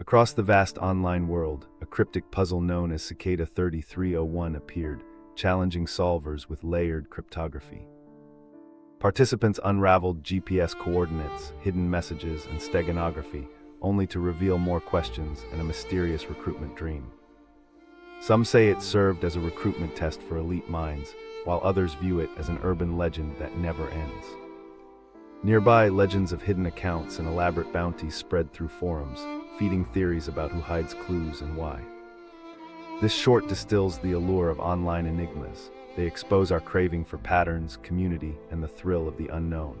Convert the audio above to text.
Across the vast online world, a cryptic puzzle known as Cicada 3301 appeared, challenging solvers with layered cryptography. Participants unraveled GPS coordinates, hidden messages, and steganography, only to reveal more questions and a mysterious recruitment dream. Some say it served as a recruitment test for elite minds, while others view it as an urban legend that never ends. Nearby, legends of hidden accounts and elaborate bounties spread through forums, feeding theories about who hides clues and why. This short distills the allure of online enigmas. They expose our craving for patterns, community, and the thrill of the unknown.